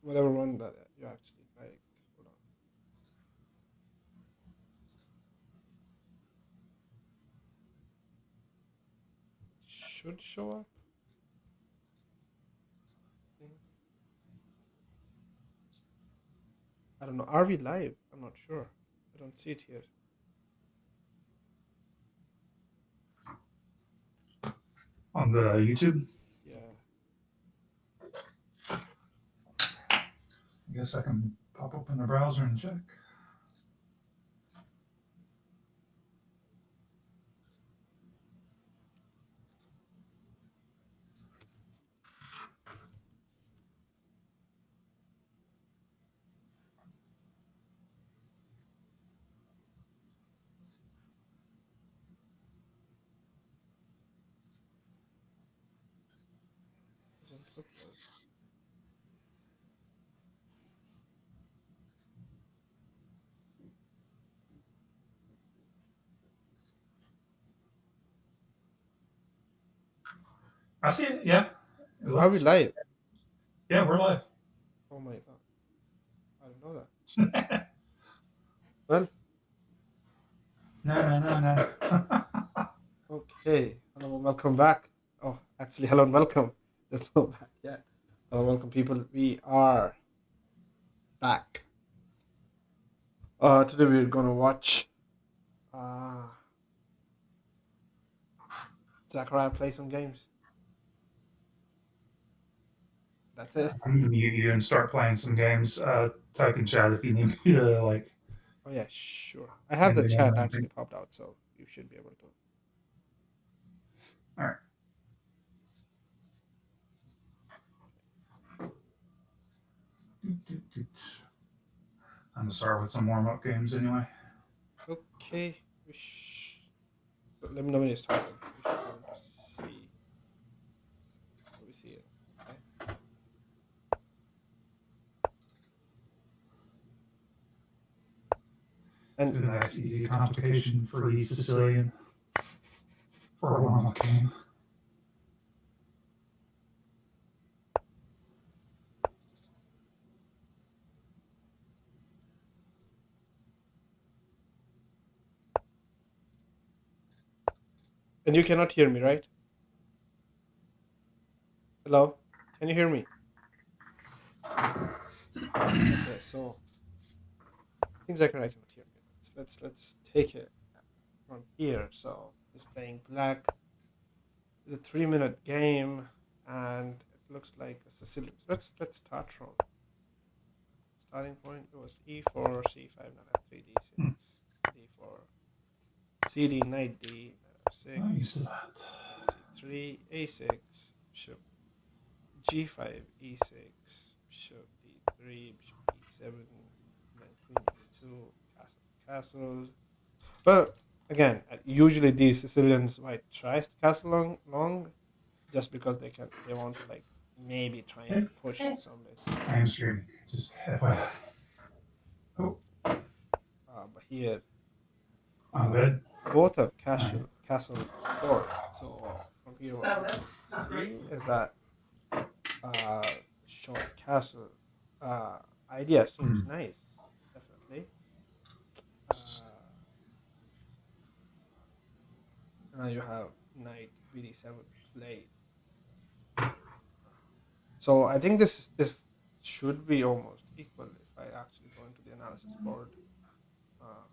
whatever one that you actually like. Hold on. Should show up. I think. I don't know. Are we live? I'm not sure. I don't see it here. On the YouTube. Yeah. I guess I can pop open the browser and check. Doesn't look like. I see it. Yeah, it Are we looks. live? Yeah, we're live. Oh my god. I didn't know that. Well, No, no, no, no. okay. Hello and welcome back. Oh, actually, hello and welcome. There's no back yet. Hello, welcome, people. We are back. Today we're gonna watch uh Zachariah play some games. That's it. You can start playing some games. Type in chat if you need me to like Oh yeah, sure. I have end the the game chat or actually anything. popped out, so you should be able to. All right. I'm gonna start with some warm up games anyway. Okay. So let me know when you start them. We should be able to see. We see it. Okay. It's And a nice, easy complication free Sicilian for a warm up game. you cannot hear me, right? Hello? Can you hear me? Okay, so I think Zachariah cannot hear me. Let's take it from here. So he's playing black. It's a 3 minute game, and it looks like a Sicilian. So let's start from starting point. It was e4, c5, knight f3, Hmm. d6, d4, cd, knight d, knight I'm used to f6, that. knight c3, a6, bishop g5, e6, bishop d3, bishop e7, knight queen e2, castle castles. Well, again, usually these Sicilians might try to castle long just because they want to like maybe try Hey, and push some bits. I am streaming. Just FYI. Oh, But here, I'm uh, good. both have All right. castle short. So from here, what we can see is that short castle uh, idea seems Hmm. nice. Definitely. Uh, and now you have knight bd7 played. So I think this should be almost equal if I actually go into the analysis board. Uh,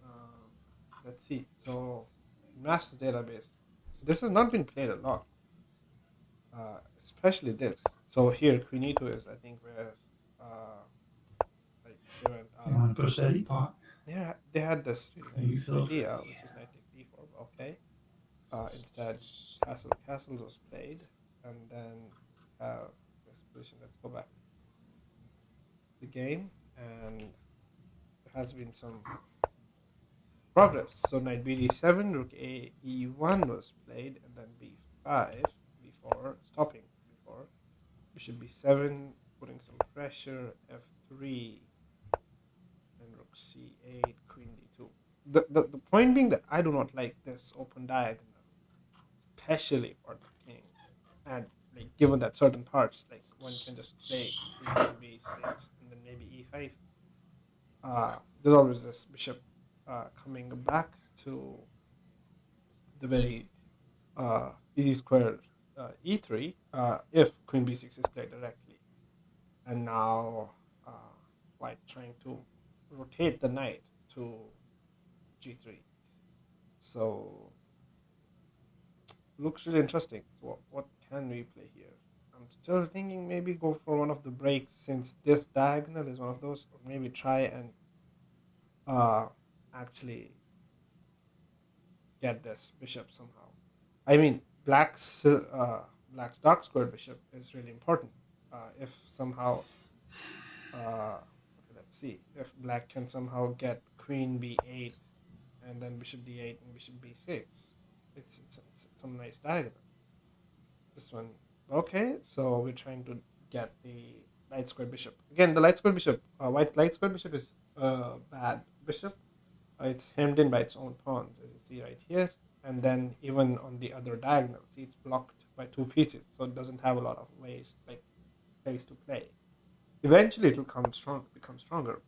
um, let's see. So master database. This has not been played a lot, especially this. So here Queen E2 is I think where uh, like they went You out. want to push that e-pot? They had this really How nice you feel idea, free. which is knight take d4. Okay. Instead, castles was played, and then have this position. Let's go back to the game, and there has been some progress. So knight bd7, rook a e1 was played, and then b5 before stopping before bishop b7, putting some pressure, f3, and rook c8, queen d2. The point being that I do not like this open diagonal, especially for the king. and like given that certain parts, like one can just play queen to b6 and then maybe e5. There's always this bishop coming back to the very easy square e3 if queen b6 is played directly. And now white trying to rotate the knight to g3. So looks really interesting. So what can we play here? I'm still thinking maybe go for one of the breaks since this diagonal is one of those, or maybe try and uh actually get this bishop somehow. I mean, black's dark squared bishop is really important. If somehow, okay, let's see if black can somehow get queen b8 and then bishop d8 and bishop b6. It's some nice diagonal. This one, okay. So we're trying to get the light squared bishop again. The light squared bishop, white light squared bishop is a bad bishop. It's hemmed in by its own pawns, as you see right here. And then even on the other diagonal, see it's blocked by two pieces, so it doesn't have a lot of ways, like place to play. Eventually, it will become stronger.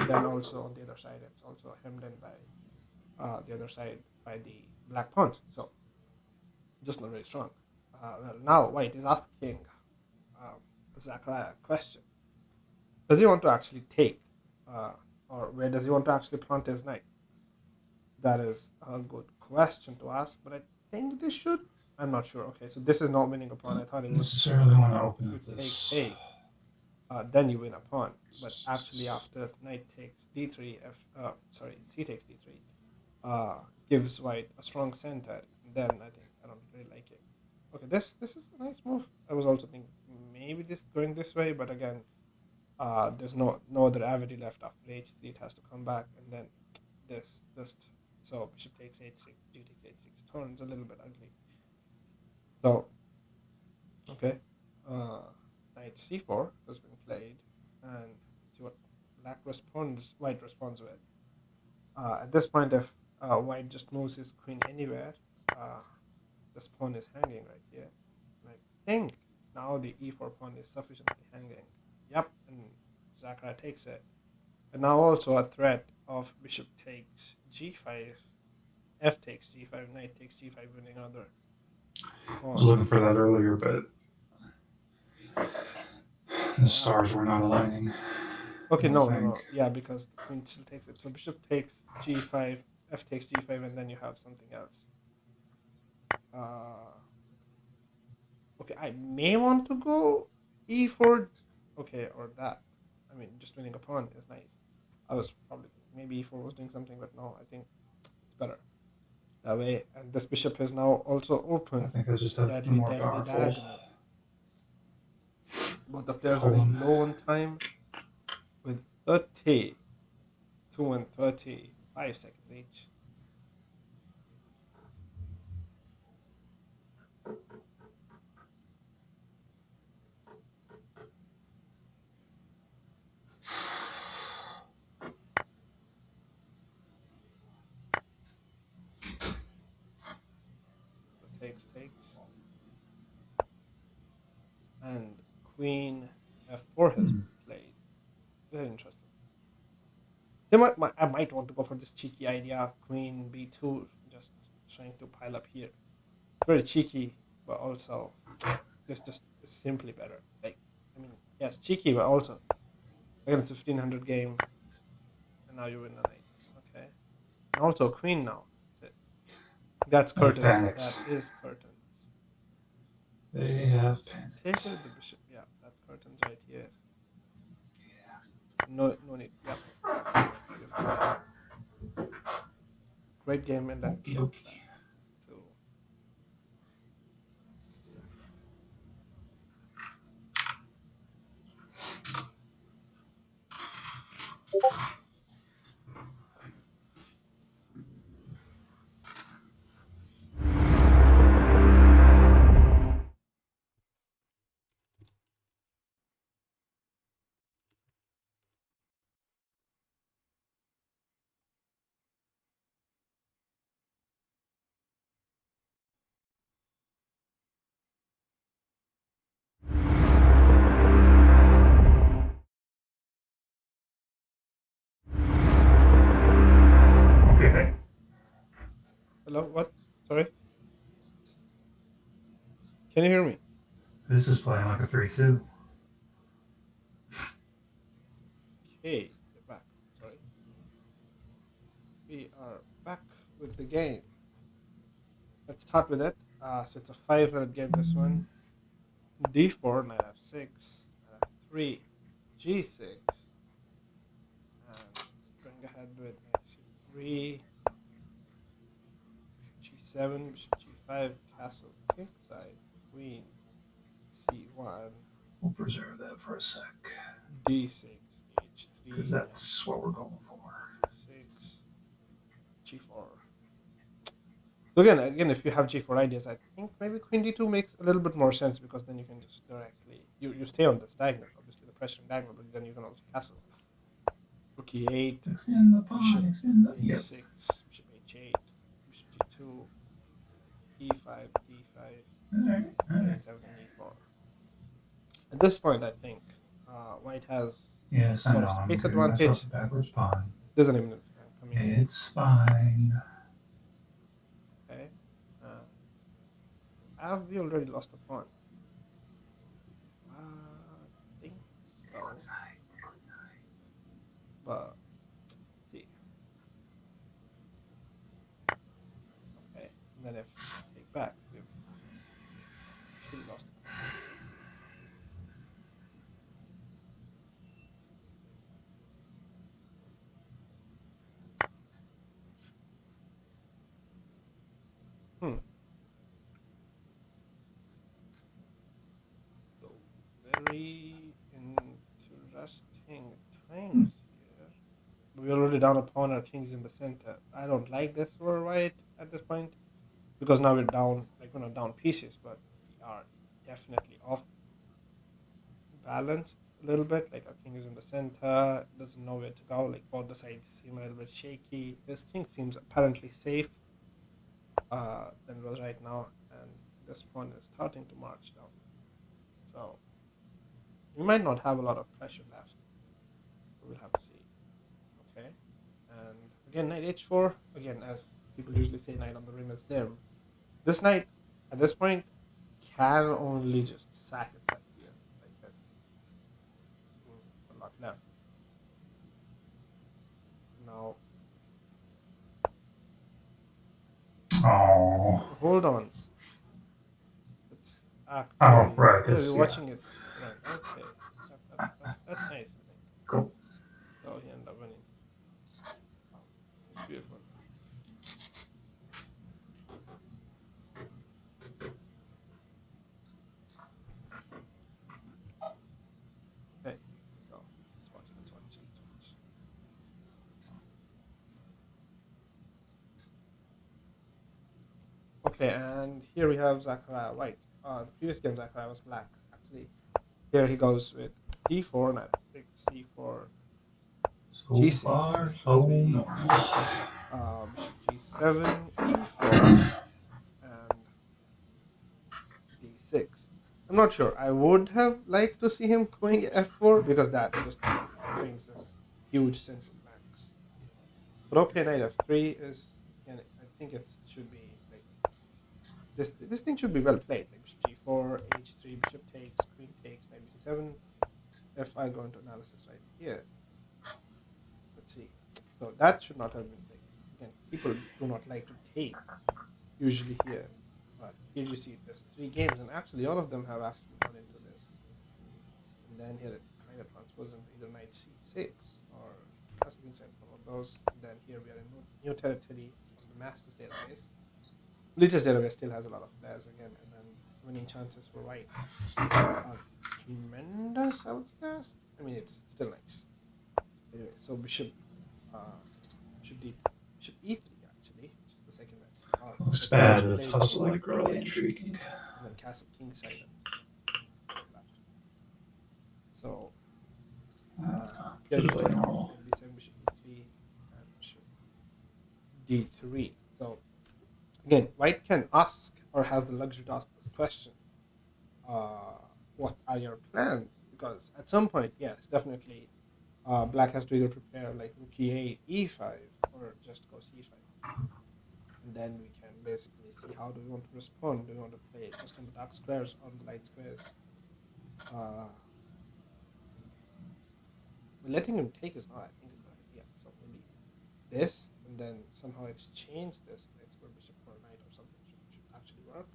Then also on the other side, it's also hemmed in by the other side by the black pawns, so just not very strong. Well, now White is asking um, Zachariah a question: does he want to actually take, uh, or where does he want to actually plant his knight? That is a good question to ask, but I think this should. I'm not sure. Okay, so this is not winning a pawn. I thought it would. Necessarily want to open You up take this. take, then you win a pawn. But actually, after knight takes d3, sorry, c takes d3, gives white a strong center. Then I think I don't really like it. Okay, this is a nice move. I was also thinking maybe this going this way, but again, there's no other avenue left after h3. It has to come back, and then this just so bishop takes h6, g takes h6 turns a little bit ugly. So okay, uh, knight c4 has been played, and see what white responds with. At this point, if white just moves his queen anywhere, uh, this pawn is hanging right here. And I think now the e4 pawn is sufficiently hanging. Yep, and Zachariah takes it. And now also a threat of bishop takes g5, f takes g5, knight takes g5, winning another I was pawn. looking for that earlier, but the Yeah. stars were not aligning. Okay, I no, no, think. no. Yeah, because the queen still takes it. So bishop takes g5, f takes g5, and then you have something else. Uh, okay, I may want to go e4. Okay, or that. I mean, just winning a pawn is nice. I was probably thinking maybe e4 was doing something, but no, I think it's better that way. And this bishop is now also I open, think I just have the deadly, more deadly powerful diagonal. Both the players are column. running low on time with 32 and 35 seconds each. So takes, and queen f4 has Hmm. been played. Very interesting. I might want to go for this cheeky idea, queen b2, just trying to pile up here. It's very cheeky, but also this just is simply better. Like, I mean, yes, cheeky, but also again it's a 1500 game, and now you win a night. Okay, and also queen now. That's it. That's They have curtains. panicked. That is curtains. They Bishop have c6. Take panicked. it. The bishop. Yeah, that's curtains right here. No, no need. Yep. Beautiful game. Great game, and then Okie give it back dokie. to Zach. Hello, what? Sorry, can you hear me? This is playing like a 3-2. Okay, we're back. Sorry, we are back with the game. Let's start with it. So it's a 500 game. This one, d4, knight f6, knight f3, g6, and going ahead with knight c3, g7, bishop g5, castle kingside, queen c1, We'll preserve that for a sec, d6, because h3, that's what we're going for. g6, g4. So again, if you have g4 ideas, I think maybe queen d2 makes a little bit more sense because then you can just directly you stay on this diagonal, obviously the pressure diagonal, but then you can also castle. Rook e8, Extend the pawn, bishop extend the. Yep. e6, bishop h8, bishop g2, e5, d5, Alright, alright. a7, and e4. At this point, I think white has Yes, a I lot know. of I'm space giving myself advantage. a backwards pawn. Doesn't even come in. It's fine. Okay, have we already lost a pawn? I think so. But let's see. Okay, and then if we take back, we've actually lost a pawn. Hmm. So very interesting times here. We're already down a pawn. Our king's in the center. I don't like this for white at this point because now we're down, like we're not down pieces, but we are definitely off balance a little bit. Like our king is in the center, doesn't know where to go. Like both the sides seem a little bit shaky. This king seems apparently safe than it was right now, and this pawn is starting to march down. So we might not have a lot of pressure left. We'll have to see. Okay, and again knight h4. Again, as people usually say, knight on the rim is dim. This knight at this point can only just sack itself here like this. A lot left. Now Oh. hold on. It's Oh, actually right. yeah, It's, we're yeah. watching it run. Okay, that's nice. I think. Cool. So he ended up winning. Wow, it's beautiful. Okay, let's go. Let's watch. Let's watch. Let's watch. Okay, and here we have Zachariah white. The previous game Zachariah was black. Actually, here he goes with d4, knight f6, c4, So g6, far, bishop so 3, normal. bishop g7, e4, and d6. I'm not sure. I would have liked to see him going f4 because that just brings us huge central blanks. But okay, knight f3 is. And I think it should be like this thing should be well played. Like bishop g4, h3, bishop takes, queen takes, knight b7. If I go into analysis right here, let's see. So that should not have been like again. People do not like to take usually here, but here you see there's three games, and actually all of them have actually gone into this. And then here it kind of transposes into either knight c6 or castle inside one of those. And then here we are in new territory on the Masters database. Bleachers database still has a lot of players again, and then winning chances for white are tremendous. I would say. I mean, it's still nice. Anyway, so bishop, bishop d, bishop e3 actually, which is the second match. It's bad, but it's also like really intriguing. And then castle kingside. So here you Just play normal. b7, bishop e3, and bishop d3. So again, white can ask or has the luxury to ask this question. What are your plans? Because at some point, yes, definitely, black has to either prepare like rook e8, e5, or just go c5. and then we can basically see how do we want to respond. Do we want to play just on the dark squares or the light squares? Uh, Letting him take is not, I think, a good idea. So maybe this, and then somehow exchange this knight square bishop for a knight or something should actually work.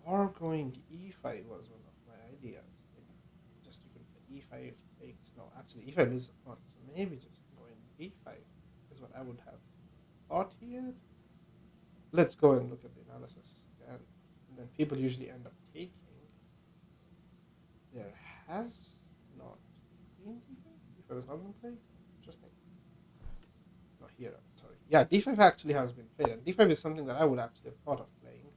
Or going e5 was one of my ideas. Maybe just you can play e5 takes. No, actually e5 loses a pawn. So maybe just going b5 is what I would have thought here. Let's go and look at the analysis again. And then people usually end up taking. There has not been d5. If I was not going to play, interesting. Not here. Sorry. Yeah, d5 actually has been played, and d5 is something that I would actually have thought of playing,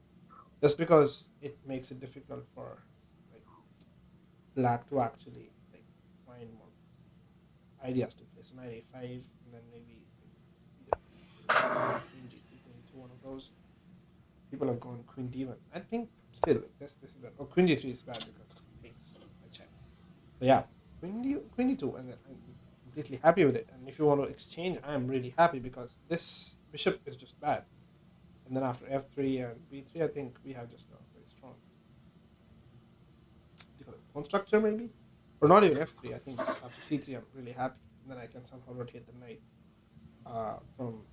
just because it makes it difficult for like black to actually like find more ideas to play. So knight a5, and then maybe either queen g2, queen e2, one of those. People have gone queen d1. I think still like this is bad. Oh, queen g3 is bad because it takes. I check. So yeah, queen d2, and then I'm completely happy with it. And if you want to exchange, I'm really happy because this bishop is just bad. And then after f3 and b3, I think we have just a very strong pawn structure, maybe, or not even f3. I think after c3, I'm really happy, and then I can somehow rotate the knight from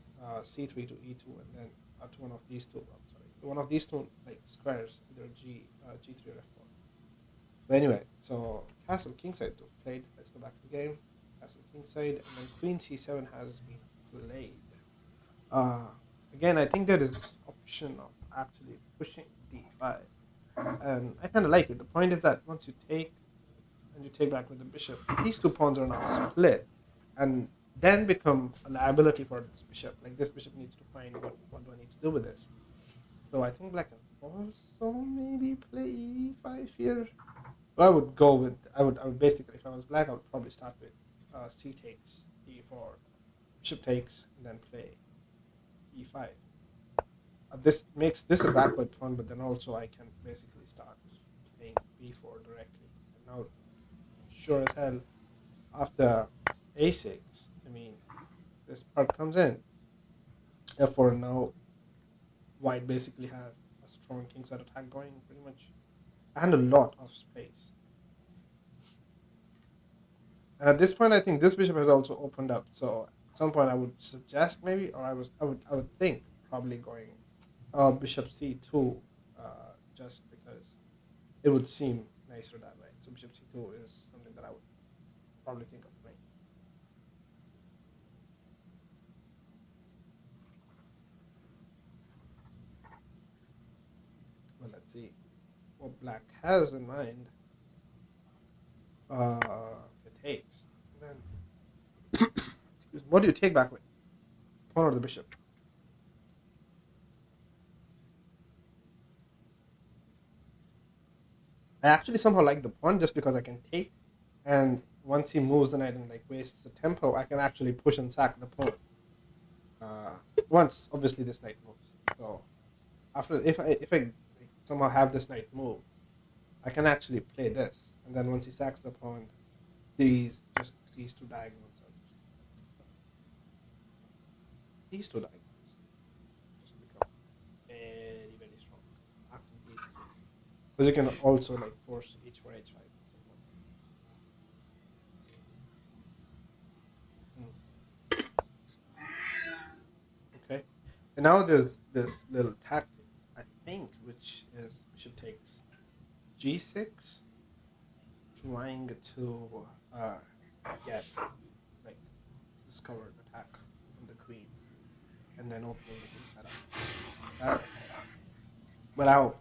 c3 to e2, and then to one of these two. I'm sorry, to one of these two like squares, either g3 or f4. But anyway, so castle kingside played. Let's go back to the game. Castle kingside, and then queen c7 has been played. Uh, Again, I think there is this option of actually pushing d5, and I kind of like it. The point is that once you take and you take back with the bishop, these two pawns are now split, and then become a liability for this bishop. Like this bishop needs to find what do I need to do with this. So I think black can also maybe play e5 here. Well, I would go with I would basically, if I was black, I would probably start with c takes e4, bishop takes, and then play e5. This makes this a backward pawn, but then also I can basically start playing b4 directly. And now, sure as hell, after a6, I mean, this part comes in. Therefore, now white basically has a strong kingside attack going pretty much, and a lot of space. And at this point, I think this bishop has also opened up. So at some point, I would suggest maybe, or I would think probably going bishop c2, just because it would seem nicer that way. So bishop c2 is something that I would probably think of playing. Well, let's see what black has in mind. It takes. And then, what do you take back with? Pawn or the bishop? I actually somehow like the pawn just because I can take, and once he moves the knight and like wastes the tempo, I can actually push and sack the pawn. Once obviously this knight moves. So after if I like, somehow have this knight move, I can actually play this, and then once he sacks the pawn, these two diagonals are these two diagonals just become very strong after these two. Because you can also like force h4 h5 at some point. Okay. And now there's this little tactic, I think, which is bishop takes g6, trying to get like discovered attack on the queen, and then opening the king setup. But now,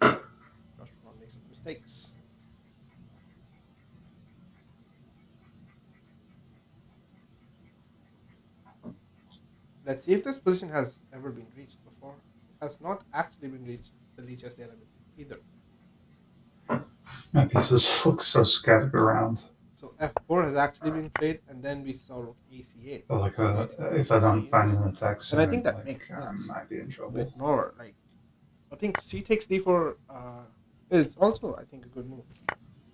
Josh Ron makes some mistakes. Let's see if this position has ever been reached before. It has not actually been reached, the Lichess data either. My pieces look so scattered around. So f4 has actually been played, and then we saw rook ac8. But like, if I don't find an attack soon, and I think that like, makes I sense. might be in A trouble. bit more like I think c takes d4 is also I think a good move.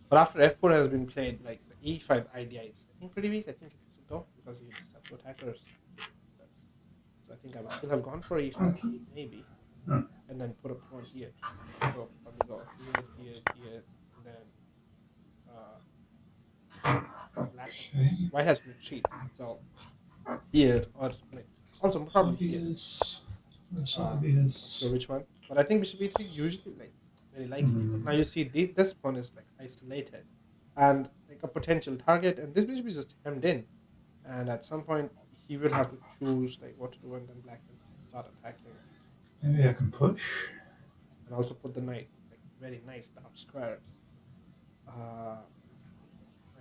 But after f4 has been played, like the e5 idea is I think pretty weak. I think it's though, because you just have two attackers. So I think I would still have gone for e5, Okay. maybe, Hmm. and then put a pawn here. So probably go here, here, here, and then black has, Okay. white has to retreat. So here, or like also probably here. Obvious. That's Not sure obvious. which one, but I think bishop e3 usually like very likely. But now Hmm. you see this pawn is like isolated and like a potential target, and this bishop is just hemmed in. And at some point, he will have to choose like what to do, and then black can start attacking Maybe I can push. and also put the knight like very nice dark squares. Uh,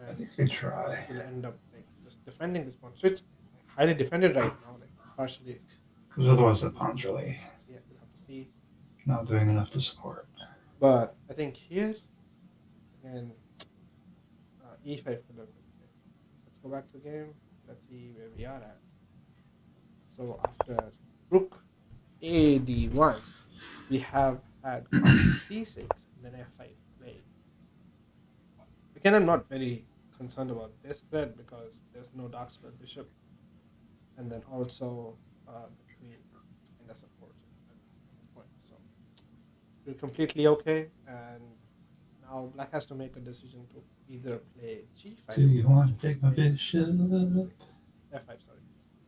I and think I try. will end up like just defending this pawn. So it's like, highly defended right now, like partially. Because otherwise that pawn's really So yeah, we'll have to see. not doing enough to support. But I think here again, e5 could have been played. Let's go back to the game. Let's see where we are at. So after rook ad1, we have had c6 and then f5 played. Again, I'm not very concerned about this thread because there's no dark square bishop, and then also the queen kind of supports it at this point. So we're completely okay, and now black has to make a decision to either play g5, Do you want which to is take my playing bishop? f5, sorry,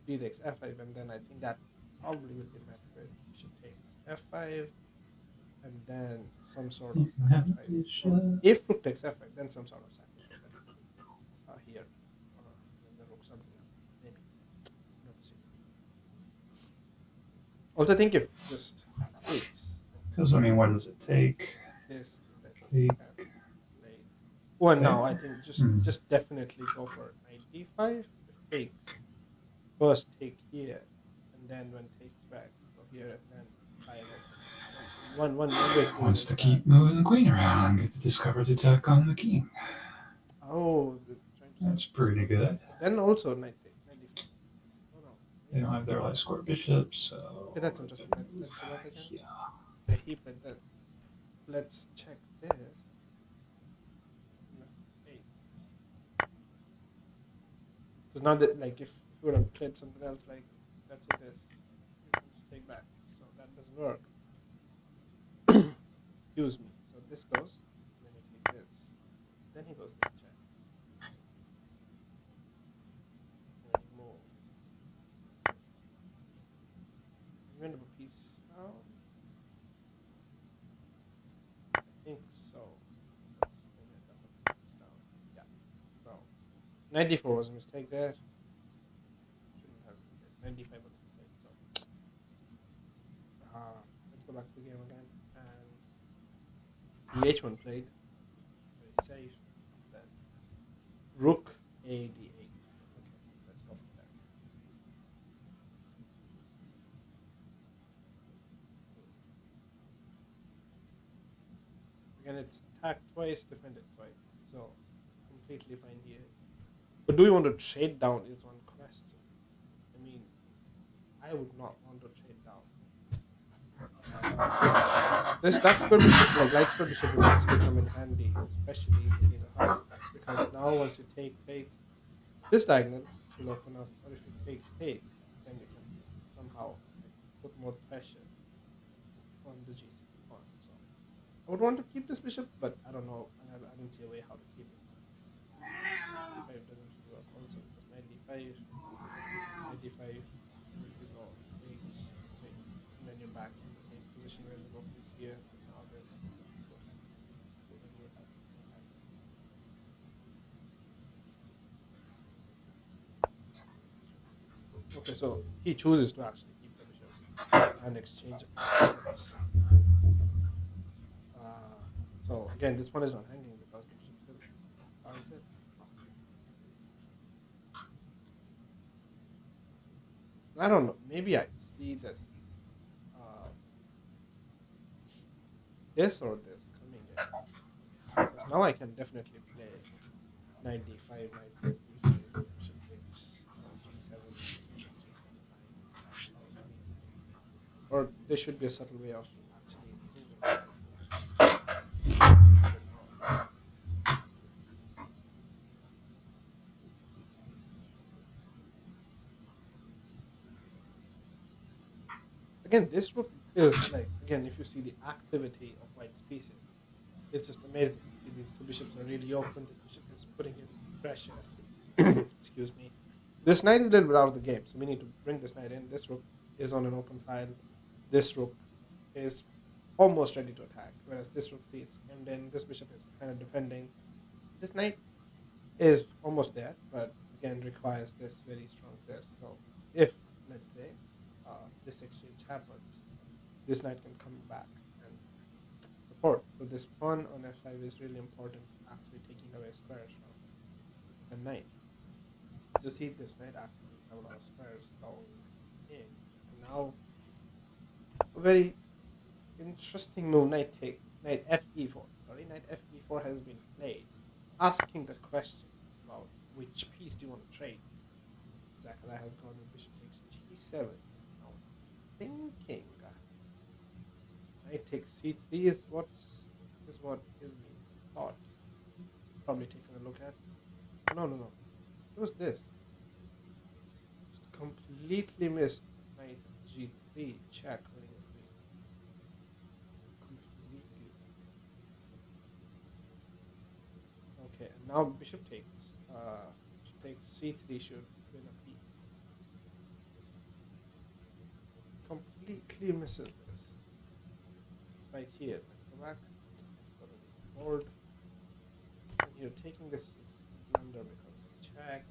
d takes f5, and then I think that probably will be met with bishop takes f5, and then some sort of You can have a sacrifice. Or bishop. if rook takes f5, then some sort of sacrifice definitely here, and then the rook something else, maybe. We'll have to see. Also, I think if just takes Because, I mean, what does it take? this, then Take. can play. Well, Okay. no, I think Hmm. just definitely go for knight d5. If takes, first take here, and then when takes back, go here, and then try again. One way to do it Wants is to that. keep moving the queen around and get the discovered attack on the king. Oh, they're trying to That's sacrifice pretty queen. good. But then also knight d5. Oh no. They don't have their light square bishop, so. Okay, that's interesting. Let's see that again. Yeah. Yeah, he played that. Let's check this. Because now that like if you would have played something else like that's it is, you can just take back. So that doesn't work. Excuse me. So this goes, and then you take this. Then he goes this check. And then you move. You end up a piece down. I think so. That's when you end up a piece down. Yeah. So 94 was a mistake there. Shouldn't have been 95 was a mistake. So let's go back to the game again. And the h1 played. Very safe. Then rook a d8. Okay, let's go for that. Again, it's attacked twice, defended twice. So completely fine here. But do we want to trade down is one question. I mean, I would not want to trade down. This dark square bishop, like light square bishop, will actually come in handy, especially if you need a hard attack. Because now once you take, this diagonal will open up, or if you take, then you can somehow like, put more pressure on the g6 pawn. So I would want to keep this bishop, but I don't know. I don't see a way how to keep it. d5 doesn't really work also because knight d5, if you go takes, and then you're back in the same position where the rook is here. Now there's rook, so then you have to attack. Okay, so he chooses to actually keep the bishop and exchange bishops. So again, this one is not hanging because the bishop still guards it. I don't know. Maybe I see this, uh, this or this coming in. Because now I can definitely play knight d5, knight takes b5, bishop takes g7, bishop g7, knight. Or there should be a subtle way of actually improving that. I don't know. again, this rook is like, again, if you see the activity of white's pieces, it's just amazing. See, these two bishops are really open. This bishop is putting in pressure. Excuse me. This knight is a little bit out of the game, so we need to bring this knight in. This rook is on an open file. This rook is almost ready to attack, whereas this rook seats, and then this bishop is kind of defending. This knight is almost there, but again requires this very strong press. So if, let's say, this exchange happens, this knight can come back and support. So this pawn on f5 is really important, actually taking away squares from the knight. You see this knight actually have a lot of squares going in. And now a very interesting move, knight fe4. Sorry, knight fe4 has been played, asking the question about which piece do you want to trade. Zachariah has gone with bishop takes g7. Now thinking knight takes c3 is what is being thought. Probably taking a look at. No. It was this. Just completely missed knight g3 check winning a queen. Completely. Okay, and now bishop takes c3 should win a piece. Completely misses this. Right here. Let's go back. Go to the board. And here taking this is blunder because check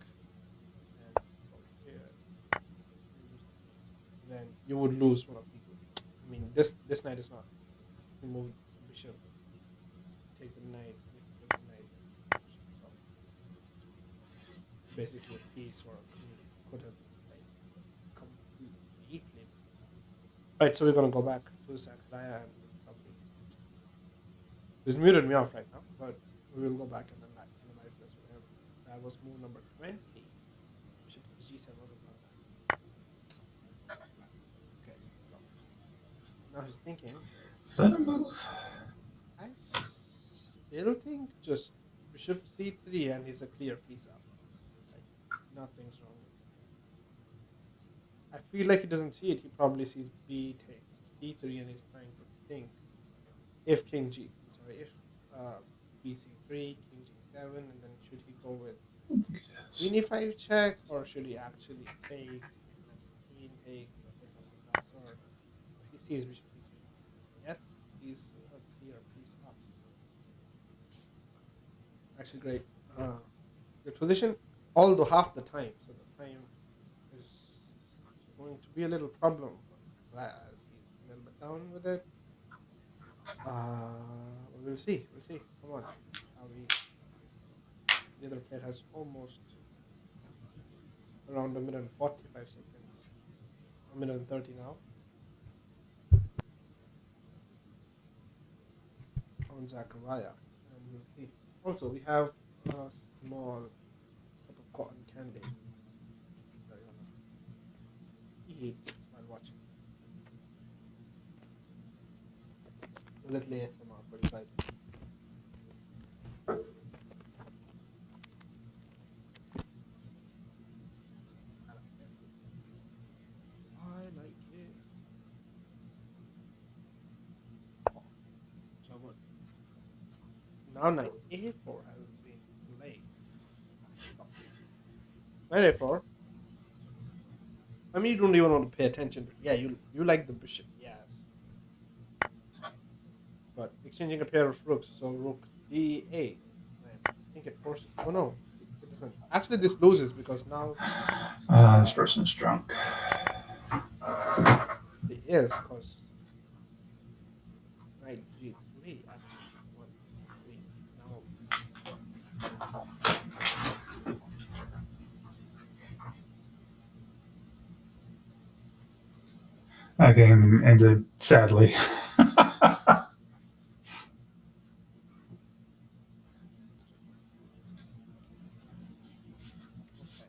and go here. Then you would lose one of these. I mean, this knight is not. You move the bishop, take the knight, take the knight. So basically, a piece or a queen could have like completely missed. Right, so we're gonna go back to Zachariah and probably he's muted me off right now, but we will go back and analyze this with him. That was move number 20. Bishop takes g7 wasn't that. Okay, so now he's thinking. Is that a move? I still think just bishop c3 and he's a clear piece up. Like nothing's wrong with it. I feel like he doesn't see it. He probably sees b takes d3 and he's trying to think if king g. Sorry, if bc3, king g7, and then should he go with Yes. queen e5 check or should he actually take and then queen take or play something of that sort? He sees bishop e3. Yes, he's a clear piece up. Actually, great. Good position, although half the time, so the time is going to be a little problem for Zachariah as he's a little bit down with it. We'll see. Come on. The other player has almost around a minute and 45 seconds. A minute and 30 now. On Zachariah. And we'll see. Also, we have a small cup of cotton candy that you're gonna eat while watching. A little ASMR for you guys. I like it. Oh, so good. Now knight a4 has been played. Knight a4. I mean, you don't even want to pay attention to it. Yeah, you like the bishop, yes. But exchanging a pair of rooks, so rook d8. I think it forces. Oh no, it doesn't. Actually, this loses because now This person's drunk. it is because knight g3 actually won the queen. Now That game ended sadly. okay. So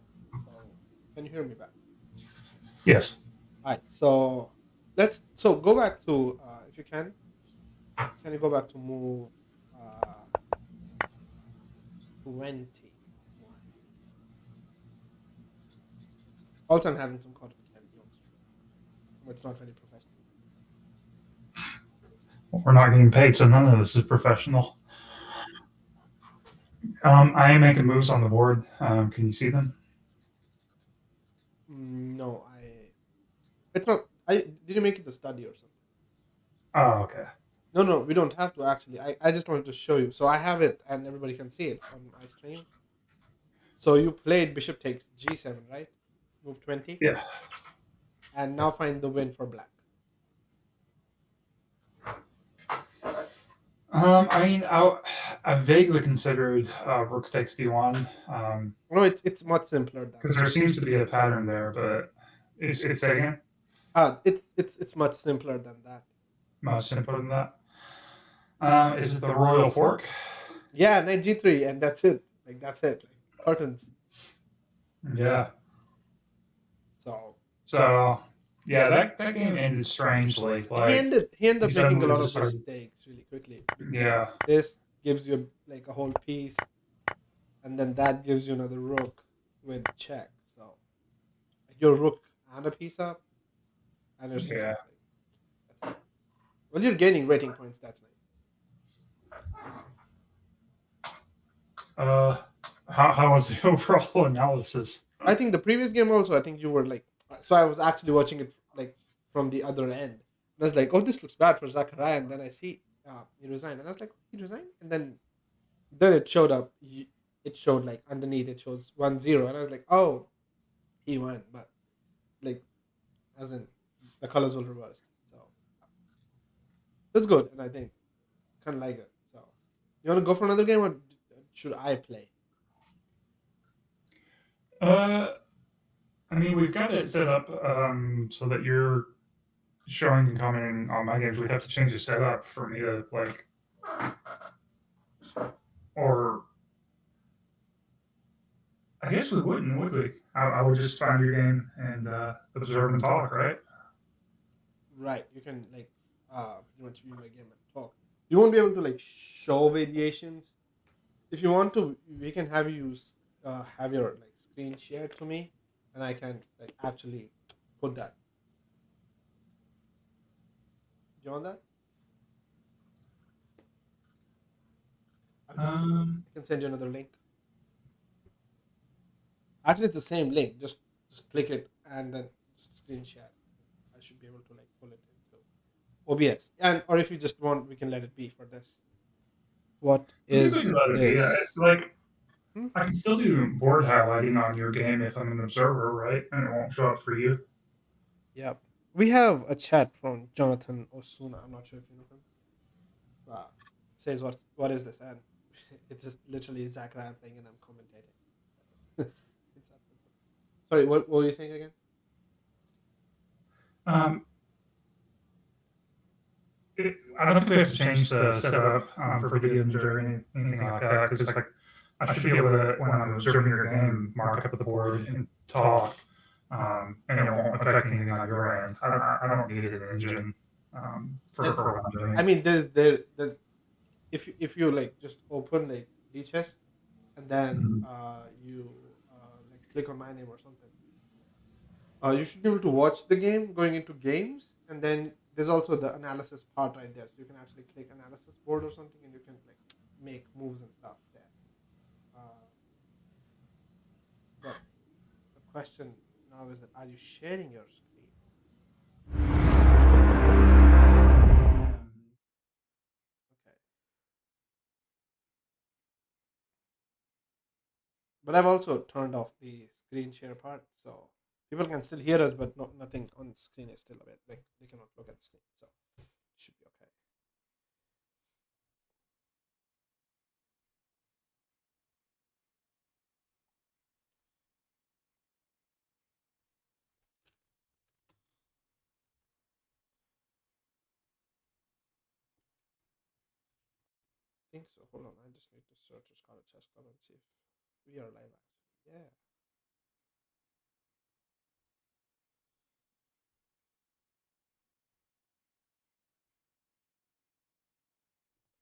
can you hear me back? Yes. All right. So let's go back to if you can. Can you go back to move 21? Also, I'm having some cotton candy on stream. It's not very professional. We're not getting paid, so none of this is professional. I am making moves on the board. Can you see them? No, it's not. I did you make it the study or something? Oh, okay. No, no, we don't have to actually. I just wanted to show you. So I have it, and everybody can see it on my screen. So you played bishop takes g7, right? Move 20, Yeah. and now find the win for black. I mean, I vaguely considered rook takes d1 No, it's much simpler than because there seems to be a pattern there, but it's again it's much simpler than that. much simpler than that. Is it the royal fork? Yeah, knight g3, and that's it. Like that's it. Like curtains. Yeah. So So yeah, that game ended strangely. Like he ended he up making a suddenly lot of decided. mistakes really quickly. Like Yeah. this gives you like a whole piece, and then that gives you another rook with check. So like, your rook and a piece up, and it's just Yeah. like that's it. Well, you're gaining rating points. That's nice. Uh, how was the overall analysis? I think the previous game also. I think you were like, so I was actually watching it like from the other end. And I was like, oh, this looks bad for Zachariah, and then I see he resigned, and I was like, he resigned, and then it showed up. It showed like underneath it shows 1-0, and I was like, oh, he won, but like as in the colors were reversed. So that's good, and I think kind of like it. So you want to go for another game, or should I play? Uh, I mean, we've got it set up so that you're showing and commenting on my games. We'd have to change the setup for me to like, or I guess we wouldn't, would we? I would just find your game and observe and talk, right? Right, you can like pretty much view my game and talk. You won't be able to like show variations. If you want to, we can have you have your like screen shared to me, and I can like actually put that. Do you want that? I can Um, I can send you another link. Actually, it's the same link. Just click it and then just screen share. I should be able to like pull it into OBS. And or if you just want, we can let it be for this. What we can is do that idea. this? Like, Hmm? I can still do board highlighting on your game if I'm an observer, right? And it won't show up for you. Yep. We have a chat from Jonathan Osuna. I'm not sure if you know him. Says what is this? And it's just literally Zachariah playing and I'm commentating. It's that simple. Sorry, what were you saying again? Um, I don't think we have to change the setup for videos or anything like that because like I should be able to, when I'm observing your game, mark up the board and talk, and it won't affect anything on your end. I don't need an engine for what I'm I doing. mean, there if you like just open like DChess and then Mhm. you like click on my name or something, you should be able to watch the game going into games, and then there's also the analysis part right there. So you can actually click analysis board or something, and you can like make moves and stuff there. Uh, but the question now is that are you sharing your screen? Okay, but I've also turned off the screen share part, so people can still hear us, but nothing on the screen is still available. Like they cannot look at the screen, so it should be okay. I think so. Hold on, I just need to search the Scarlet Chess Club and see if we are live. Actually, yeah.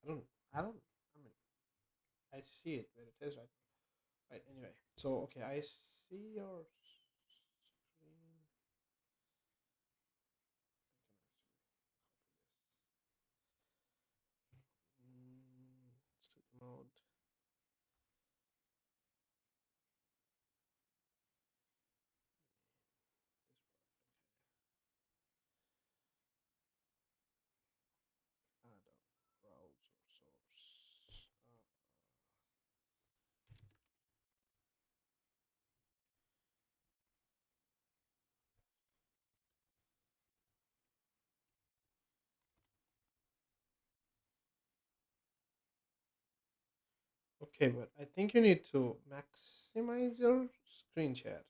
I don't. I don't. I mean, I see it where it is right. Right. Anyway, so okay, I see your screen. Okay, but I think you need to maximize your screen share.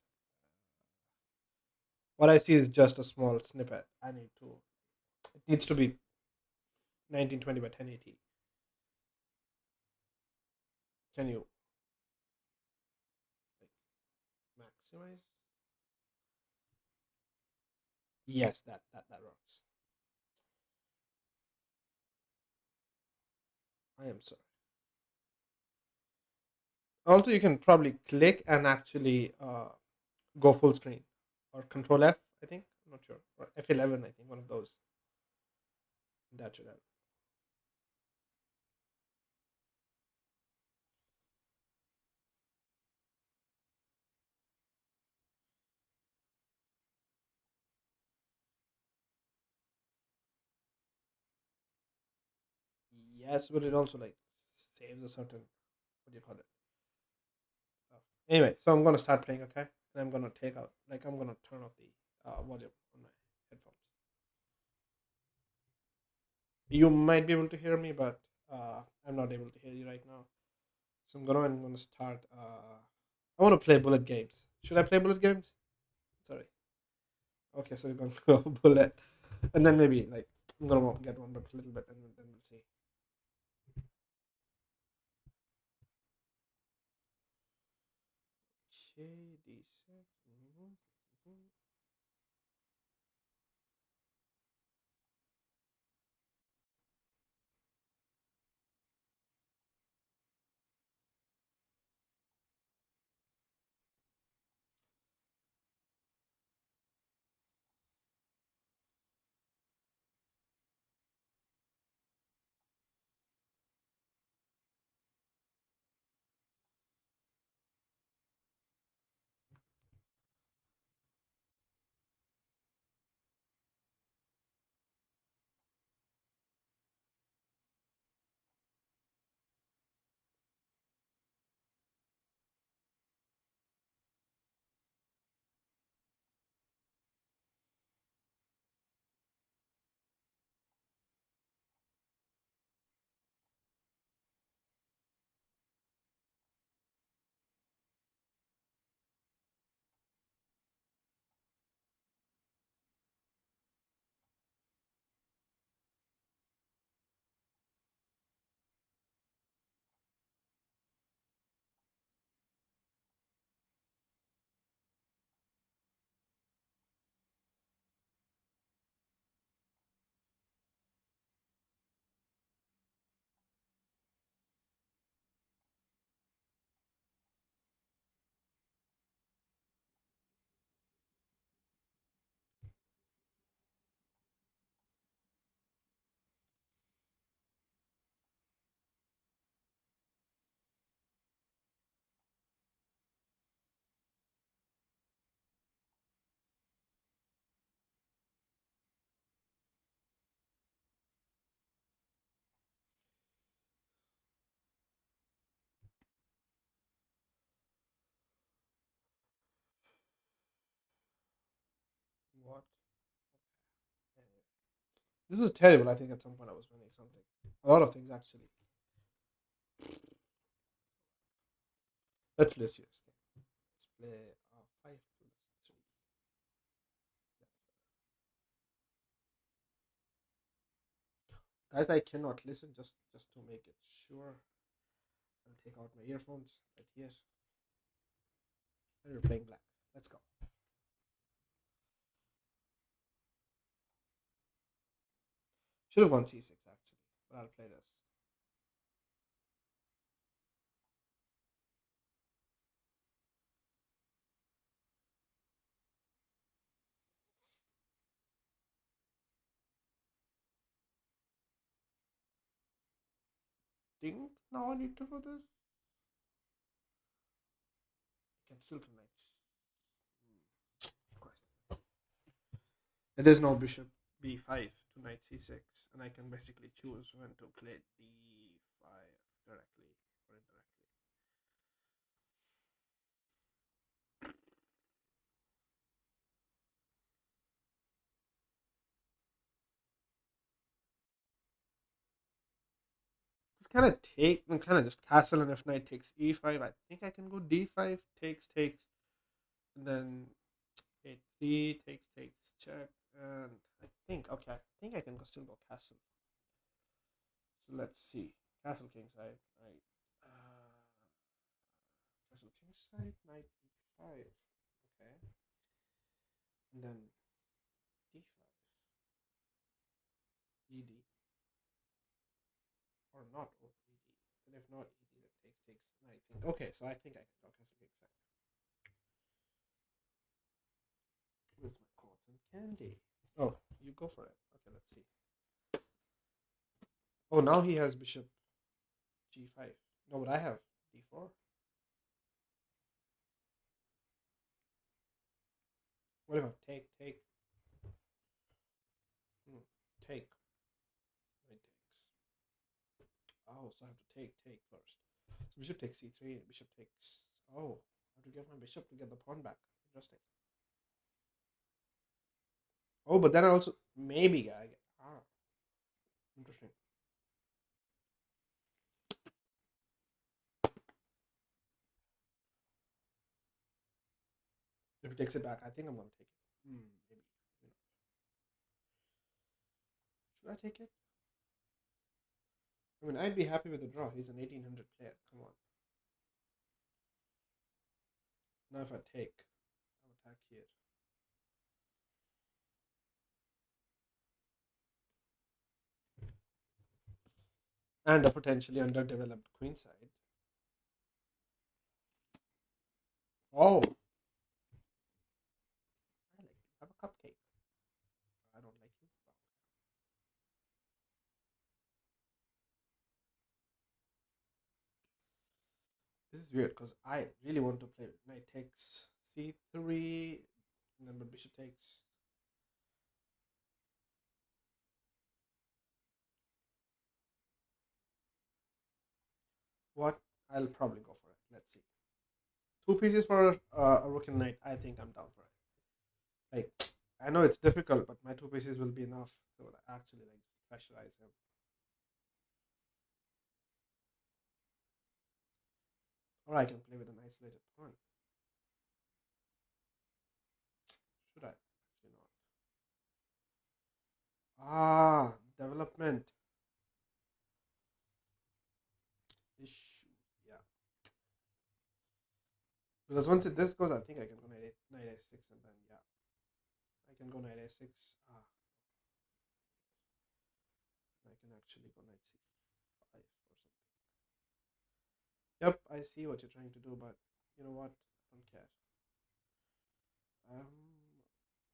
What I see is just a small snippet. I need to. It needs to be 1920 by 1080. Can you like maximize? Yes, that works. I am sorry. Also, you can probably click and actually go full screen, or Control F. I think I'm not sure, or F11. I think one of those. That should help. Yes, but it also like saves a certain, what do you call it? Stuff. Anyway, so I'm gonna start playing, okay? And I'm gonna take out, like, I'm gonna turn off the volume on my headphones. You might be able to hear me, but I'm not able to hear you right now. So I'm gonna start. I want to play bullet games. Should I play bullet games? Sorry. Okay, so we're gonna go bullet, and then maybe like I'm gonna get one, but a little bit, and then we'll see. Okay, D6. What? Anyway. This is terrible. I think at some point I was winning something. A lot of things actually. Let's play a serious game. Let's play 5 plus 3. Guys, I cannot listen just to make it sure. I'll take out my earphones right here. And we're playing black. Let's go. Should have gone C6 actually, but I'll play this. Think now I need to do this. I can still connect. Question. And there's no bishop b5 to knight c6, and I can basically choose when to play d5 directly or indirectly. kind of take and kind of just castle and f knight takes e5. I think I can go d5 takes, and then a3 takes check, and I think okay, I think I can still go castle. So let's see, castle kingside, right? Castle kingside, knight e5, okay, and then d5, ed, or not ed, and if not ed, that takes, and I think okay, so I think I can go castle kingside. Where's my cotton candy? Oh, you go for it. Okay, let's see. Oh, now he has bishop g5. No, but I have d4. What if I take? Take. Knight takes. Oh, so I have to take first. So bishop takes c3. Bishop takes. Oh, I have to get my bishop to get the pawn back. Interesting. Oh, but then I also maybe I get interesting. If he takes it back, I think I'm gonna take it. Maybe. Should I take it? I mean, I'd be happy with the draw. He's an 1800 player. Come on. Now if I take, I'll attack here. And a potentially underdeveloped queenside. Oh, I like you. Have a cupcake. I don't like you. This is weird because I really want to play knight takes c3, and then bishop takes. What? I'll probably go for it. Let's see. Two pieces for a rook and knight. I think I'm down for it. Like, I know it's difficult, but my two pieces will be enough to actually like pressurize him. Or I can play with an isolated pawn. Should I? Actually not. Development issue. Yeah. Because once this goes, I think I can go knight a6, and then yeah, I can go knight a6. I can actually go knight c5 or something. Yep, I see what you're trying to do, but you know what? I don't care.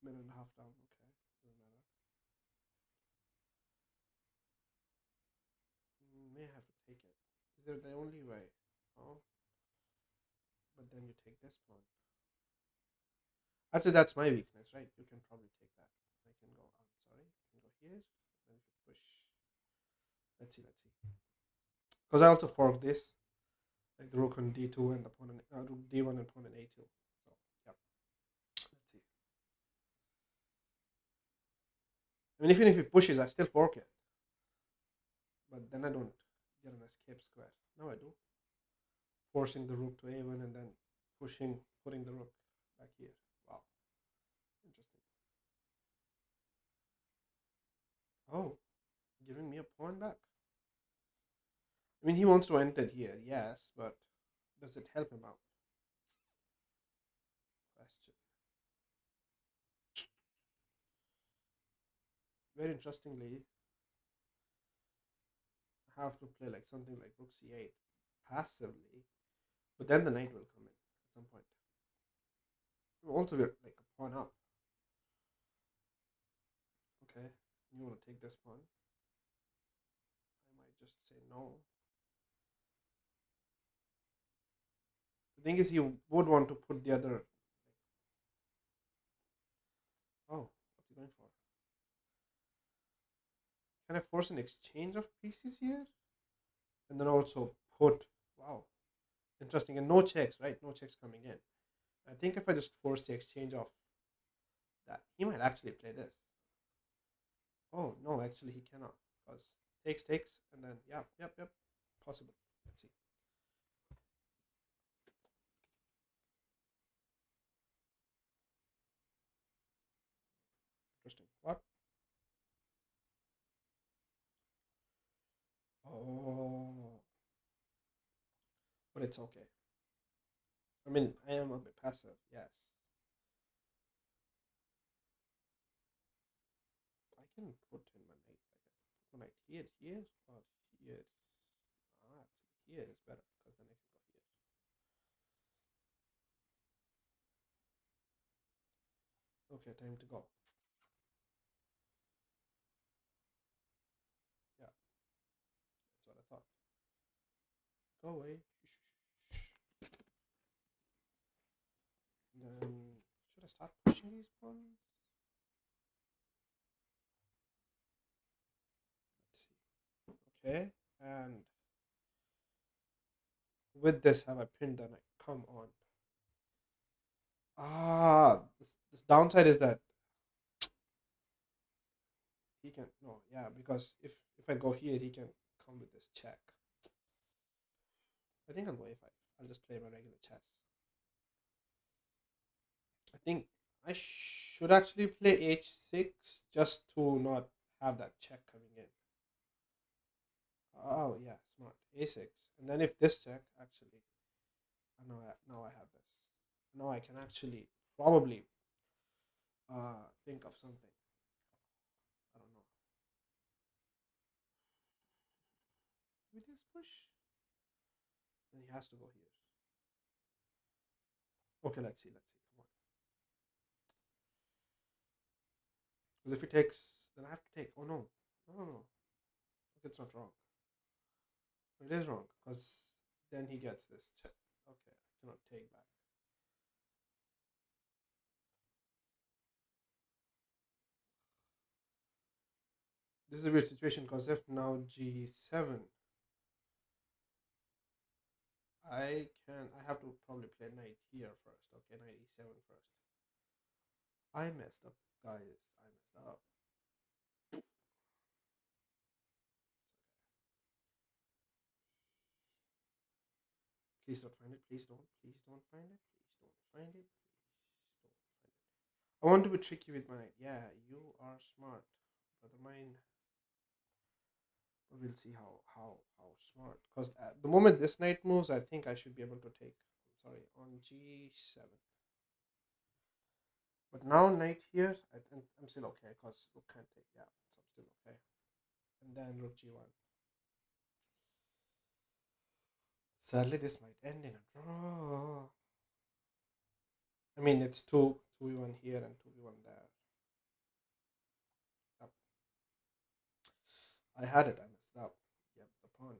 Minute and a half down. Okay, doesn't matter. May have to take it. Is it the only way? Oh, but then you take this pawn. Actually, that's my weakness, right? You can probably take that. I can go. I'm sorry. I can go here. Then if you push. Let's see. Because I also fork this, like the rook on d2 and the pawn on rook d1 and pawn on a2. So yep. Let's see. I mean, even if he pushes, I still fork it. But then I don't get an escape square. Now I do. Forcing the rook to a1 and then putting the rook back here. Wow. Interesting. Oh, giving me a pawn back. I mean, he wants to end it here, yes, but does it help him out? Question. Very interestingly, I have to play like something like rook c8 passively, but then the knight will come in at some point. Also, we're like a pawn up. Okay, you want to take this pawn? I might just say no. The thing is, he would want to put the other. Oh, what's he going for? Can I force an exchange of pieces here? And then also put. Wow, interesting. And no checks, right? No checks coming in. I think if I just force the exchange of that, he might actually play this. Oh, no, actually, he cannot. Because takes, and then, yep. possible. Let's see. Interesting. What? Oh, but it's okay. I mean, I am a bit passive. Yes, I can put in my knight. I can put my knight here, or here. Actually, here is better because then I can go here. Okay, time to go. Yeah, that's what I thought. Go away. Then should I start pushing these pawns? Let's see. Okay, and with this, have I pinned the knight? Come on. This downside is that he can no, yeah, because if I go here, he can come with this check. I think I'll go a5. I'll just play my regular chess. I think I should actually play h6 just to not have that check coming in. Oh yeah, smart. A6, and then if this check actually, now I have this. Now I can actually probably think of something. I don't know. With this push, then he has to go here. Okay, let's see. Let's see. Come on. Because if he takes, then I have to take. Oh no, no. Okay, it's not wrong. It is wrong because then he gets this check. Okay, I cannot take back. This is a weird situation because if now g7, I have to probably play knight here first. Okay, knight e7 first. I messed up, guys. I messed up. Please don't find it. Please don't. Please don't find it. Please don't find it. Please don't find it. I want to be tricky with my knight. Yeah, you are smart, brother mine. But we'll see how smart. Because at the moment this knight moves, I think I should be able to take. I'm sorry, on g7. But now knight here, I'm still okay because rook can't take. Yeah, so I'm still okay. And then rook g1. Sadly, this might end in a draw. I mean, it's 2v1 here and 2v1 there. Yep. I had it. I messed up. Yep, the pawn.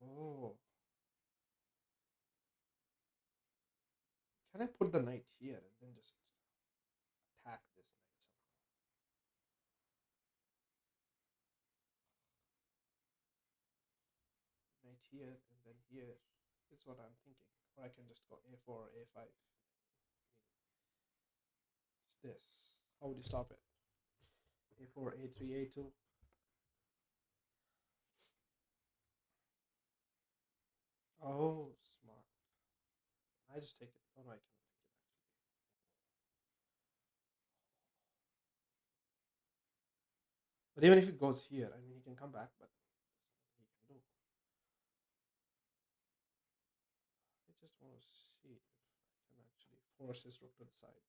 Oh, can I put the knight here and then just attack this knight somehow? Knight here and then here is what I'm thinking. Or I can just go a4 or a5. It's this. How would you stop it? A4, a3, a2. Oh, smart. I just take it. Oh no, I cannot take it actually. But even if it goes here, I mean, he can come back, but there's nothing he can do. I just want to see if I can actually force his rook to the side.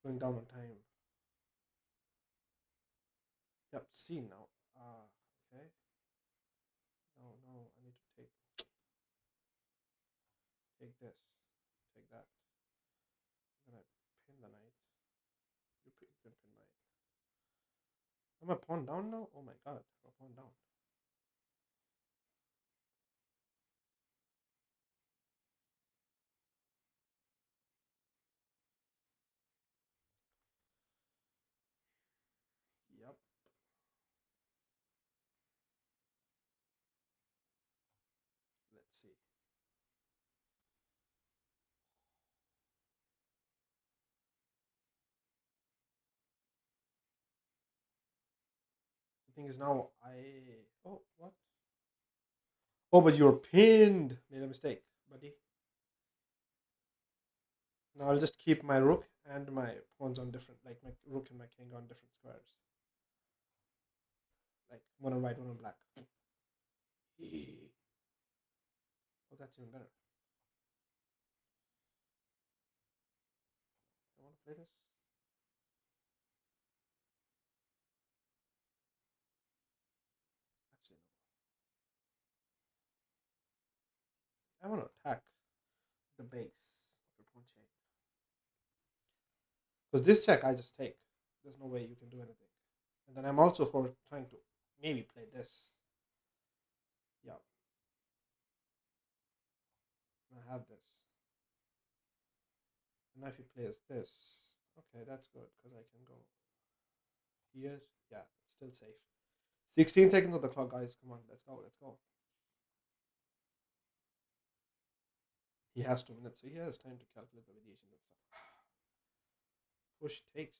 Going down on time. Yep, see now. Okay. No, I need to take this, take that. Then I pin the knight. You can pin mine. Am I pawn down now? Oh my god, I'm a pawn down. Yep. Let's see. The thing is now oh, what? Oh, but you're pinned. Made a mistake, buddy. Now I'll just keep my rook and my pawns on different, like my rook and my king on different squares. Like one on white, one on black. Oh, that's even better. I want to play this. Actually, no. I want to attack the base of your pawn chain. Because this check I just take. There's no way you can do anything. And then I'm also for trying to maybe play this. Yeah. And I have this. And now if he plays this, okay, that's good because I can go here. Yeah, it's still safe. 16 seconds on the clock, guys. Come on, let's go, let's go. He has 2 minutes, so he has time to calculate the variations and stuff. Push takes.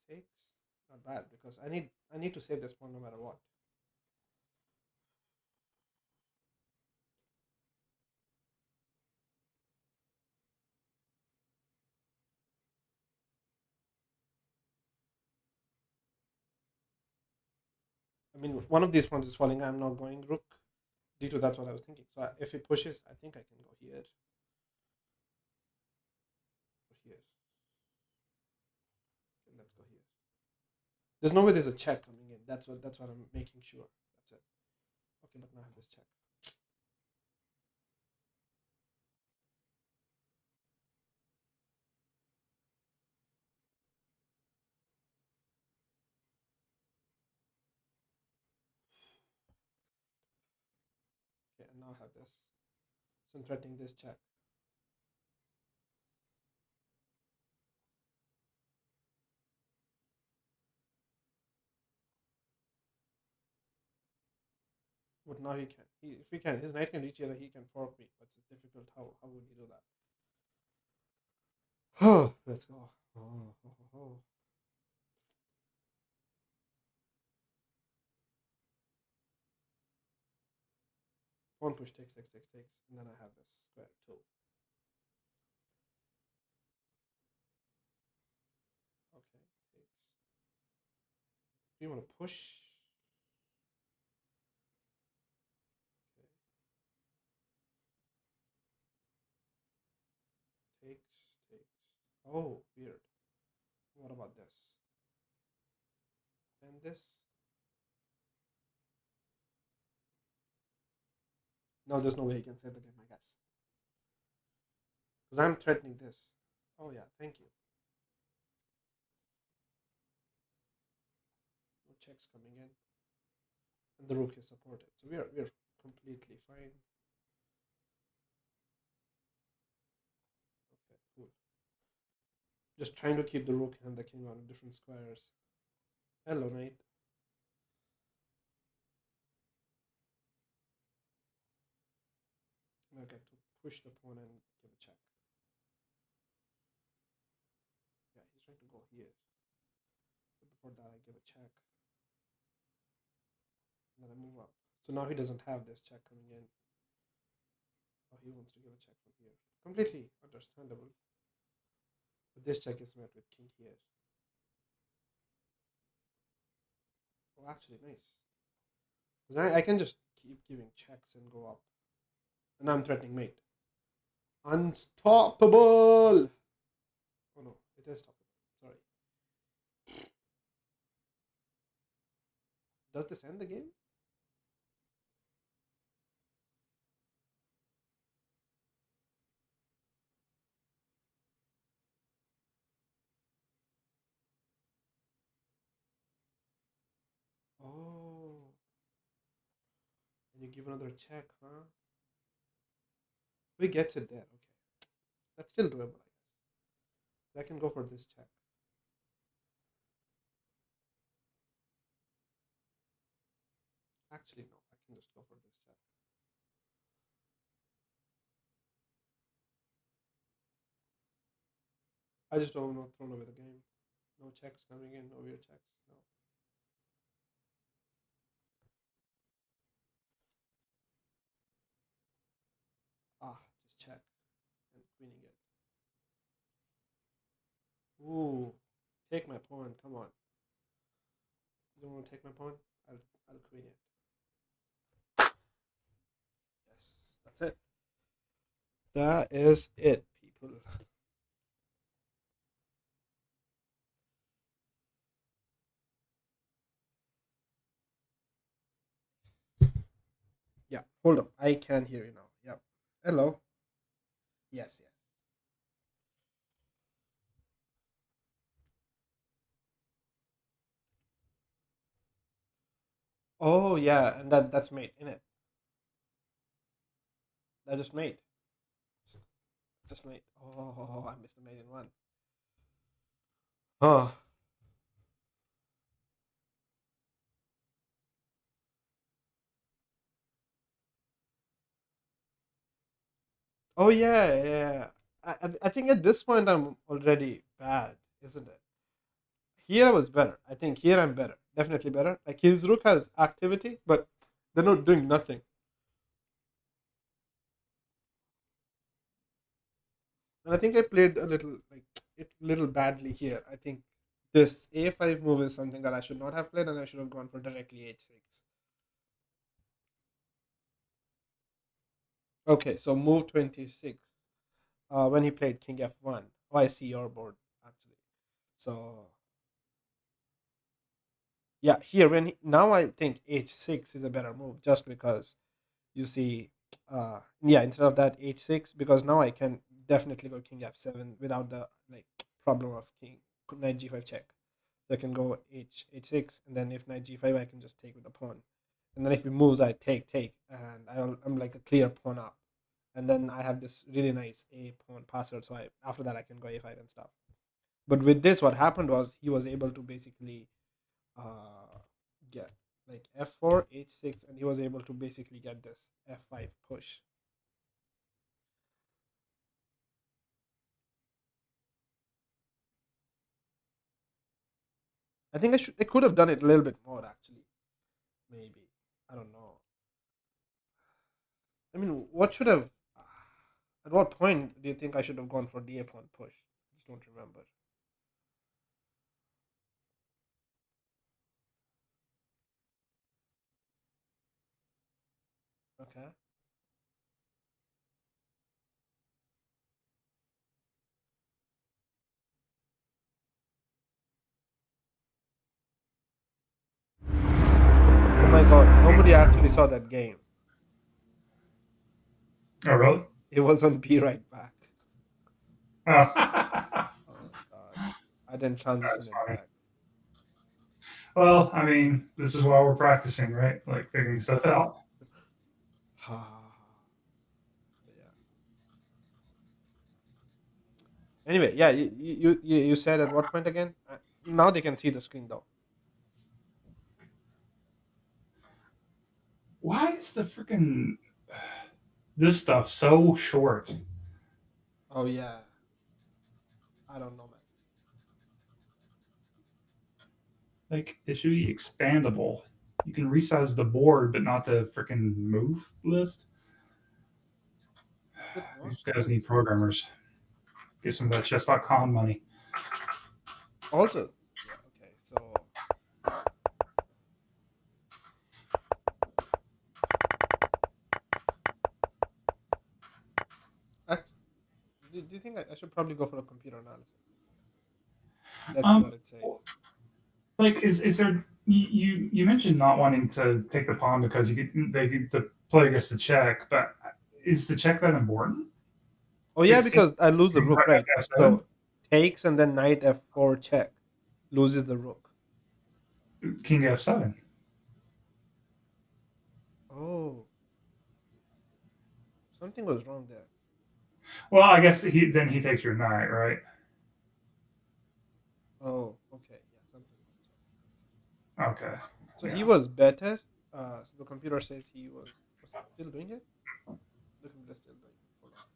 Not bad because I need to save this pawn no matter what. I mean, one of these pawns is falling. I'm not going rook. D2, that's what I was thinking. So if he pushes, I think I can go here. Or here. Okay, let's go here. There's no way there's a check coming in. That's what I'm making sure. That's it. Okay, but now I have this check. Okay, and now I have this. So I'm threatening this check. But now he can. If he can, his knight can reach here. He can fork me. But it's difficult. How would he do that? Oh, let's go. Oh. One push takes, and then I have this square too. Okay, takes. Do you want to push? Okay, takes. Oh, weird. What about this? And this? No, there's no way he can save the game, I guess. Because I'm threatening this. Oh yeah, thank you. No checks coming in. And the rook is supported. So we're completely fine. Okay, cool. Just trying to keep the rook and the king on different squares. Hello, knight. I get to push the pawn and give a check. Yeah, he's trying to go here. But before that, I give a check. And then I move up. So now he doesn't have this check coming in. Oh, he wants to give a check from here. Completely understandable. But this check is met with king here. Oh, actually, nice. Because I can just keep giving checks and go up. And I'm threatening mate. Unstoppable! Oh no, it is stoppable. Sorry. Does this end the game? Oh. And you give another check, huh? We get it there. Okay. That's still doable, I guess. I can go for this check. Actually, no. I can just go for this check. I just don't want to throw away the game. No checks coming in, no weird checks. No. Ooh, take my pawn. Come on. You don't want to take my pawn? I'll queen it. Yes, that's it. That is it, people. Yeah, hold up. I can hear you now. Yep. Hello. Yes, yes. Oh yeah, and that's mate, in it. That just mate. Just mate. Oh, I missed the mate in one. Oh. Oh yeah, yeah. I think at this point I'm already bad, isn't it? Here I was better. I think here I'm better. Definitely better. Like his rook has activity, but they're not doing nothing. And I think I played a little like it little badly here. I think this a5 move is something that I should not have played, and I should have gone for directly h6. Okay, so move 26. When he played king f1. Oh, I see your board actually. So yeah, here now I think h6 is a better move just because you see, yeah, instead of that h6, because now I can definitely go king f7 without the like problem of king knight g5 check. So I can go h6, and then if knight g5, I can just take with the pawn, and then if he moves, I take, and I'm like a clear pawn up, and then I have this really nice a pawn passer. So after that I can go a5 and stuff. But with this, what happened was he was able to basically uh, get like f4, h6, and he was able to basically get this f5 push. I think I could have done it a little bit more actually. Maybe, I don't know. I mean, what should have? At what point do you think I should have gone for the a pawn push? I just don't remember. Okay, oh my god, nobody actually saw that game. Oh, really? It was on b right back. Oh. Oh my god, I didn't transition That's it funny. back. Well, I mean, this is why we're practicing, right? Like figuring stuff out. Yeah. Anyway, yeah, you said at what point again? Now they can see the screen though. Why is the freaking this stuff so short? Oh yeah, I don't know, man. Like it should be expandable. You can resize the board, but not the freaking move list. Is it what? These guys need programmers. Get some of that chess.com money. Also, yeah, okay. So, act- do you think I should probably go for a computer analysis? Let's see what Um, it says. like is there you mentioned not wanting to take the pawn because the player gets the check, but is the check that important? Oh yeah, It's because I lose the rook, right? F7, So takes and then knight f4 check, loses the rook. king F7. Oh, something was wrong there. Well, I guess he takes your knight, right? Oh, okay, yeah, something was wrong. Okay, So he yeah. was better. So the computer says was still doing it. The computer still doing it. Hold on.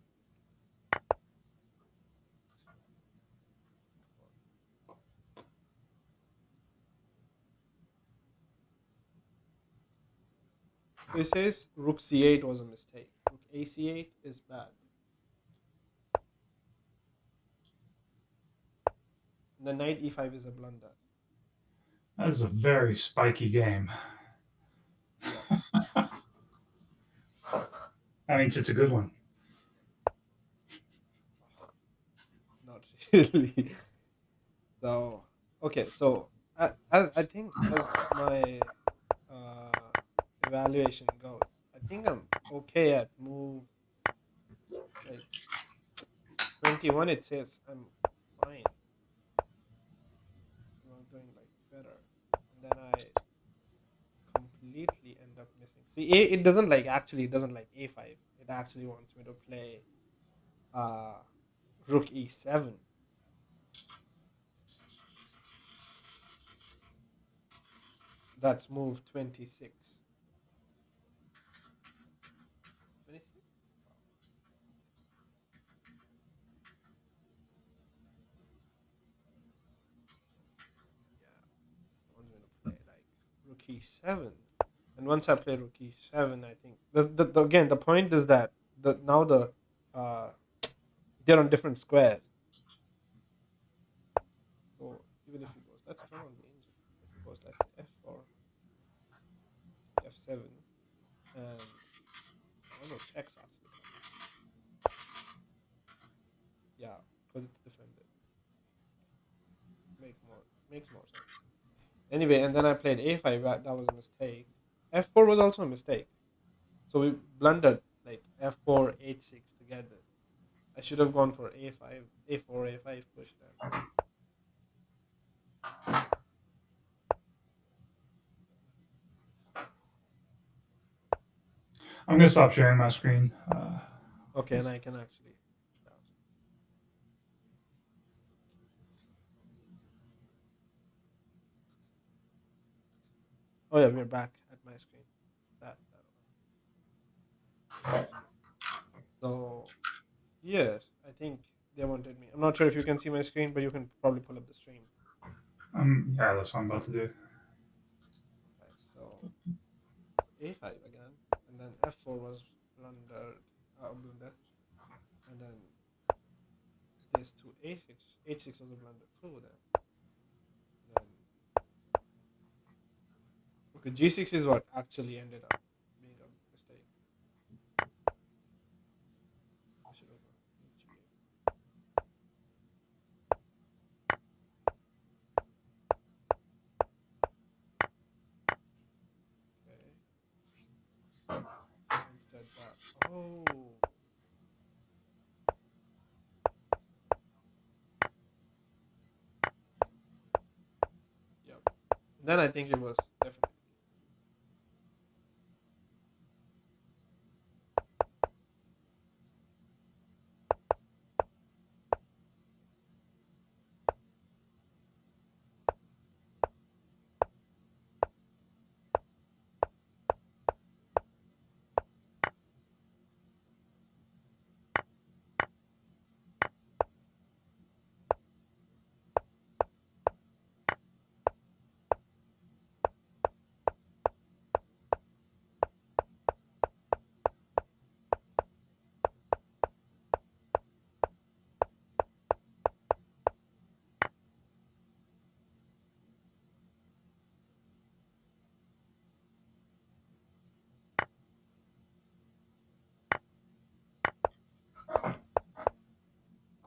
So it says rook c8 was a mistake. Rook ac8 is bad. The knight e5 is a blunder. That is a very spiky game. Yes. That means it's a good one. Not really. So okay, so I think as my uh, evaluation goes, I think I'm okay at move like 21. It says I'm fine. I'm not doing like better, and then I completely end up missing. See, it doesn't like actually it doesn't like a5. It actually wants me to play uh rook e7. That's move 26. 26? Yeah, it wants me to play like rook e7. And once I play rook e7, I think again the point is that now uh they're on different squares. So even if he goes, let's turn on the engine. If he goes, let's say f4, f7, and oh no, checks actually. Yeah, because it's defended. Makes more sense. Anyway, and then I played a5. That was a mistake. f4 was also a mistake. So we blundered like f4, h6 together. I should have gone for a5, a4, a5 push then. I'm gonna stop sharing my screen. Okay, and I can actually. Oh yeah, we're back at my screen. That. So yes, I think they wanted me. I'm not sure if you can see my screen, but you can probably pull up the stream. Yeah, that's what I'm about to do. Right. So a5 again, and then f4 was blunder, and then this to a6. H6 was a blunder too. Then okay, g6 is what actually ended up being a mistake. I should have gone g8. Okay. Instead that. Oh. Yep. Then I think it was definitely.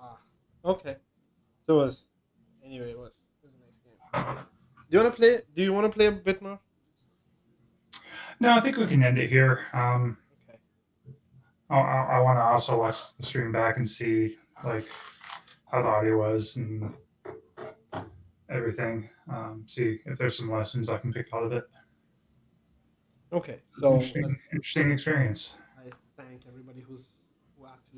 Ah. Okay. So it was anyway. It was a nice game. Do you want to play? Do you want to play a bit more? No, I think we can end it here. Okay. I want to also watch the stream back and see like how the audio was and everything. See if there's some lessons I can pick out of it. Okay. So Interesting experience. I thank everybody who actually